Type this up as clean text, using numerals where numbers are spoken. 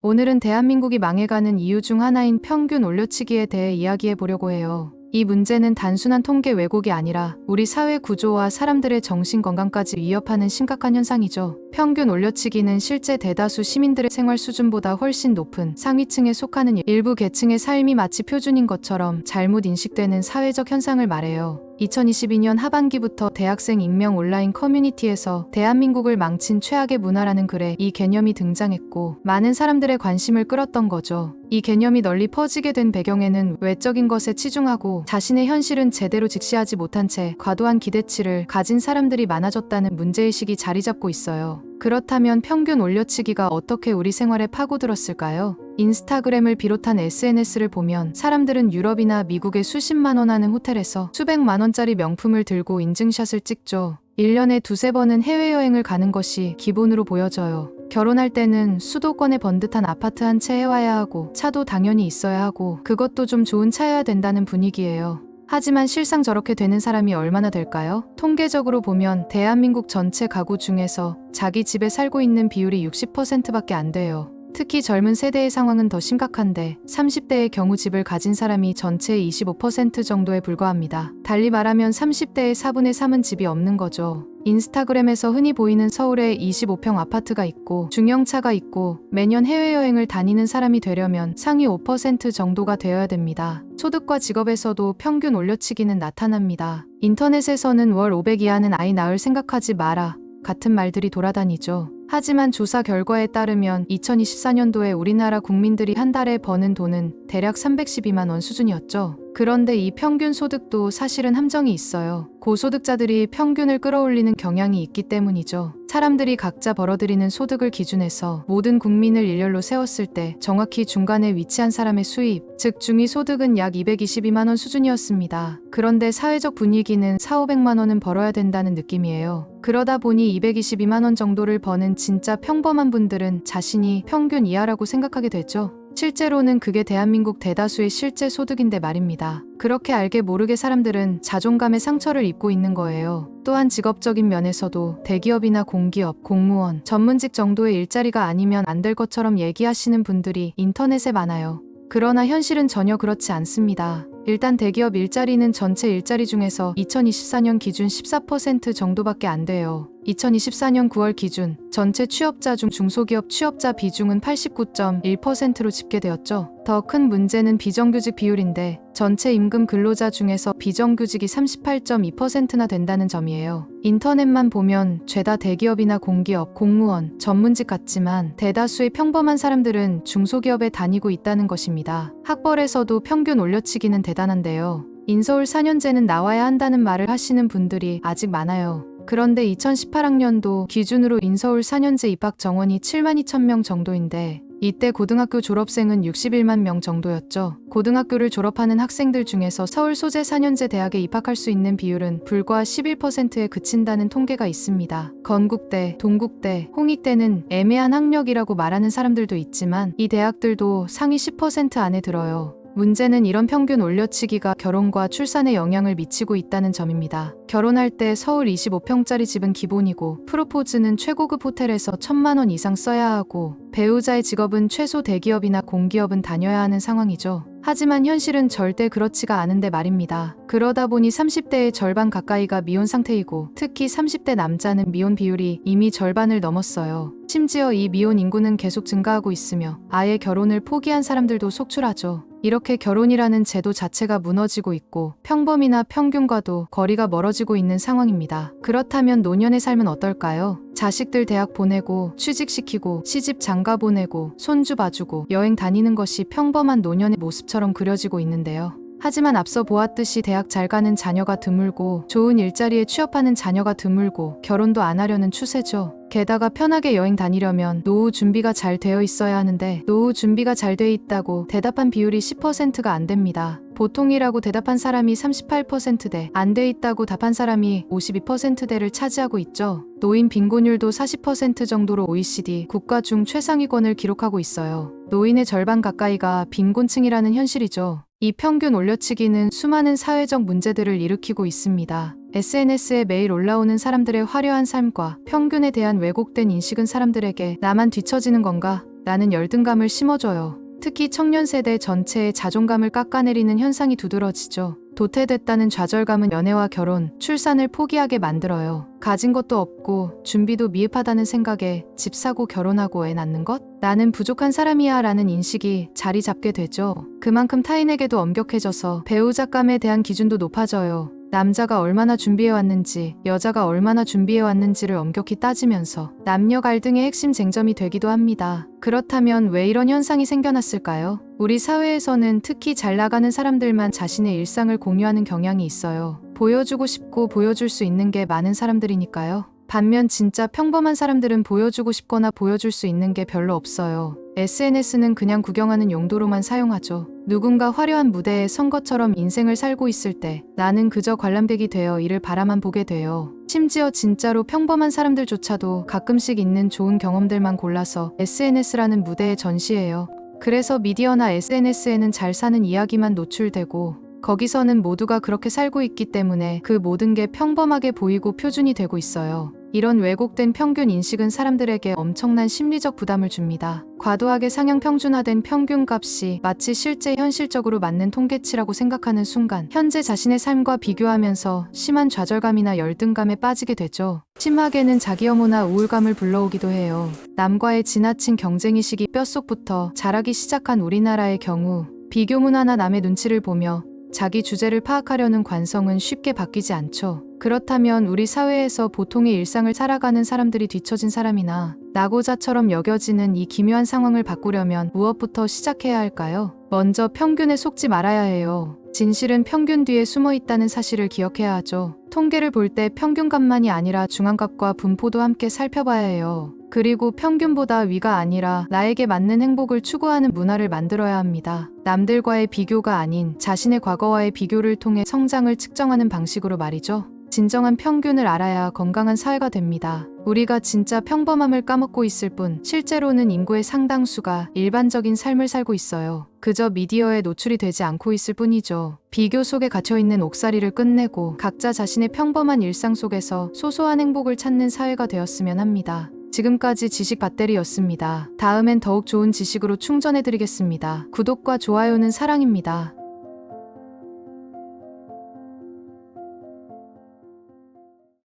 오늘은 대한민국이 망해가는 이유 중 하나인 평균 올려치기에 대해 이야기해 보려고 해요. 이 문제는 단순한 통계 왜곡이 아니라 우리 사회 구조와 사람들의 정신 건강까지 위협하는 심각한 현상이죠. 평균 올려치기는 실제 대다수 시민들의 생활 수준보다 훨씬 높은 상위층에 속하는 일부 계층의 삶이 마치 표준인 것처럼 잘못 인식되는 사회적 현상을 말해요. 2022년 하반기부터 대학생 익명 온라인 커뮤니티에서 대한민국을 망친 최악의 문화라는 글에 이 개념이 등장했고 많은 사람들의 관심을 끌었던 거죠. 이 개념이 널리 퍼지게 된 배경에는 외적인 것에 치중하고 자신의 현실은 제대로 직시하지 못한 채 과도한 기대치를 가진 사람들이 많아졌다는 문제의식이 자리 잡고 있어요. 그렇다면 평균 올려치기가 어떻게 우리 생활에 파고들었을까요? 인스타그램을 비롯한 SNS를 보면 사람들은 유럽이나 미국의 수십만 원 하는 호텔에서 수백만 원짜리 명품을 들고 인증샷을 찍죠. 1년에 두세 번은 해외여행을 가는 것이 기본으로 보여져요. 결혼할 때는 수도권에 번듯한 아파트 한 채 해와야 하고 차도 당연히 있어야 하고 그것도 좀 좋은 차여야 된다는 분위기예요. 하지만 실상 저렇게 되는 사람이 얼마나 될까요? 통계적으로 보면 대한민국 전체 가구 중에서 자기 집에 살고 있는 비율이 60%밖에 안 돼요. 특히 젊은 세대의 상황은 더 심각한데 30대의 경우 집을 가진 사람이 전체의 25% 정도에 불과합니다. 달리 말하면 30대의 4분의 3은 집이 없는 거죠. 인스타그램에서 흔히 보이는 서울에 25평 아파트가 있고 중형차가 있고 매년 해외여행을 다니는 사람이 되려면 상위 5% 정도가 되어야 됩니다. 소득과 직업에서도 평균 올려치기는 나타납니다. 인터넷에서는 월 500 이하는 아이 낳을 생각하지 마라 같은 말들이 돌아다니죠. 하지만 조사 결과에 따르면 2024년도에 우리나라 국민들이 한 달에 버는 돈은 대략 312만 원 수준이었죠. 그런데 이 평균 소득도 사실은 함정이 있어요. 고소득자들이 평균을 끌어올리는 경향이 있기 때문이죠. 사람들이 각자 벌어들이는 소득을 기준해서 모든 국민을 일렬로 세웠을 때 정확히 중간에 위치한 사람의 수입, 즉 중위소득은 약 222만 원 수준이었습니다. 그런데 사회적 분위기는 4,500만 원은 벌어야 된다는 느낌이에요. 그러다 보니 222만 원 정도를 버는 진짜 평범한 분들은 자신이 평균 이하라고 생각하게 되죠. 실제로는 그게 대한민국 대다수의 실제 소득인데 말입니다. 그렇게 알게 모르게 사람들은 자존감의 상처를 입고 있는 거예요. 또한 직업적인 면에서도 대기업이나 공기업, 공무원, 전문직 정도의 일자리가 아니면 안 될 것처럼 얘기하시는 분들이 인터넷에 많아요. 그러나 현실은 전혀 그렇지 않습니다. 일단 대기업 일자리는 전체 일자리 중에서 2024년 기준 14% 정도밖에 안 돼요. 2024년 9월 기준 전체 취업자 중 중소기업 취업자 비중은 89.1%로 집계되었죠. 더 큰 문제는 비정규직 비율인데 전체 임금 근로자 중에서 비정규직이 38.2%나 된다는 점이에요. 인터넷만 보면 죄다 대기업이나 공기업, 공무원, 전문직 같지만 대다수의 평범한 사람들은 중소기업에 다니고 있다는 것입니다. 학벌에서도 평균 올려치기는 대단한데요. 인서울 4년제는 나와야 한다는 말을 하시는 분들이 아직 많아요. 그런데 2018학년도 기준으로 인서울 4년제 입학 정원이 7만 2천 명 정도인데 이때 고등학교 졸업생은 61만 명 정도였죠. 고등학교를 졸업하는 학생들 중에서 서울 소재 4년제 대학에 입학할 수 있는 비율은 불과 11%에 그친다는 통계가 있습니다. 건국대, 동국대, 홍익대는 애매한 학력이라고 말하는 사람들도 있지만 이 대학들도 상위 10% 안에 들어요. 문제는 이런 평균 올려치기가 결혼과 출산에 영향을 미치고 있다는 점입니다. 결혼할 때 서울 25평짜리 집은 기본이고 프로포즈는 최고급 호텔에서 1,000만 원 이상 써야 하고 배우자의 직업은 최소 대기업이나 공기업은 다녀야 하는 상황이죠. 하지만 현실은 절대 그렇지가 않은데 말입니다. 그러다 보니 30대의 절반 가까이가 미혼 상태이고 특히 30대 남자는 미혼 비율이 이미 절반을 넘었어요. 심지어 이 미혼 인구는 계속 증가하고 있으며 아예 결혼을 포기한 사람들도 속출하죠. 이렇게 결혼이라는 제도 자체가 무너지고 있고 평범이나 평균과도 거리가 멀어지고 있는 상황입니다. 그렇다면 노년의 삶은 어떨까요? 자식들 대학 보내고 취직시키고 시집 장가 보내고 손주 봐주고 여행 다니는 것이 평범한 노년의 모습처럼 그려지고 있는데요. 하지만 앞서 보았듯이 대학 잘 가는 자녀가 드물고 좋은 일자리에 취업하는 자녀가 드물고 결혼도 안 하려는 추세죠. 게다가 편하게 여행 다니려면 노후 준비가 잘 되어 있어야 하는데 노후 준비가 잘 돼 있다고 대답한 비율이 10%가 안 됩니다. 보통이라고 대답한 사람이 38%대, 안 돼 있다고 답한 사람이 52%대를 차지하고 있죠. 노인 빈곤율도 40% 정도로 OECD 국가 중 최상위권을 기록하고 있어요. 노인의 절반 가까이가 빈곤층이라는 현실이죠. 이 평균 올려치기는 수많은 사회적 문제들을 일으키고 있습니다. SNS에 매일 올라오는 사람들의 화려한 삶과 평균에 대한 왜곡된 인식은 사람들에게 나만 뒤처지는 건가? 라는 열등감을 심어줘요. 특히 청년 세대 전체의 자존감을 깎아내리는 현상이 두드러지죠. 도태됐다는 좌절감은 연애와 결혼, 출산을 포기하게 만들어요. 가진 것도 없고 준비도 미흡하다는 생각에 집 사고 결혼하고 애 낳는 것? 나는 부족한 사람이야 라는 인식이 자리 잡게 되죠. 그만큼 타인에게도 엄격해져서 배우자감에 대한 기준도 높아져요. 남자가 얼마나 준비해왔는지, 여자가 얼마나 준비해왔는지를 엄격히 따지면서 남녀 갈등의 핵심 쟁점이 되기도 합니다. 그렇다면 왜 이런 현상이 생겨났을까요? 우리 사회에서는 특히 잘 나가는 사람들만 자신의 일상을 공유하는 경향이 있어요. 보여주고 싶고 보여줄 수 있는 게 많은 사람들이니까요. 반면 진짜 평범한 사람들은 보여주고 싶거나 보여줄 수 있는 게 별로 없어요. SNS는 그냥 구경하는 용도로만 사용하죠. 누군가 화려한 무대에 선 것처럼 인생을 살고 있을 때 나는 그저 관람객이 되어 이를 바라만 보게 돼요. 심지어 진짜로 평범한 사람들조차도 가끔씩 있는 좋은 경험들만 골라서 SNS라는 무대에 전시해요. 그래서 미디어나 SNS에는 잘 사는 이야기만 노출되고 거기서는 모두가 그렇게 살고 있기 때문에 그 모든 게 평범하게 보이고 표준이 되고 있어요. 이런 왜곡된 평균 인식은 사람들에게 엄청난 심리적 부담을 줍니다. 과도하게 상향 평준화된 평균값이 마치 실제 현실적으로 맞는 통계치라고 생각하는 순간 현재 자신의 삶과 비교하면서 심한 좌절감이나 열등감에 빠지게 되죠. 심하게는 자기혐오나 우울감을 불러오기도 해요. 남과의 지나친 경쟁의식이 뼛속부터 자라기 시작한 우리나라의 경우 비교 문화나 남의 눈치를 보며 자기 주제를 파악하려는 관성은 쉽게 바뀌지 않죠. 그렇다면 우리 사회에서 보통의 일상을 살아가는 사람들이 뒤처진 사람이나 낙오자처럼 여겨지는 이 기묘한 상황을 바꾸려면 무엇부터 시작해야 할까요? 먼저 평균에 속지 말아야 해요. 진실은 평균 뒤에 숨어 있다는 사실을 기억해야 하죠. 통계를 볼 때 평균값만이 아니라 중앙값과 분포도 함께 살펴봐야 해요. 그리고 평균보다 위가 아니라 나에게 맞는 행복을 추구하는 문화를 만들어야 합니다. 남들과의 비교가 아닌 자신의 과거와의 비교를 통해 성장을 측정하는 방식으로 말이죠. 진정한 평균을 알아야 건강한 사회가 됩니다. 우리가 진짜 평범함을 까먹고 있을 뿐 실제로는 인구의 상당수가 일반적인 삶을 살고 있어요. 그저 미디어에 노출이 되지 않고 있을 뿐이죠. 비교 속에 갇혀있는 옥살이를 끝내고 각자 자신의 평범한 일상 속에서 소소한 행복을 찾는 사회가 되었으면 합니다. 지금까지 지식 배터리였습니다. 다음엔 더욱 좋은 지식으로 충전해드리겠습니다. 구독과 좋아요는 사랑입니다.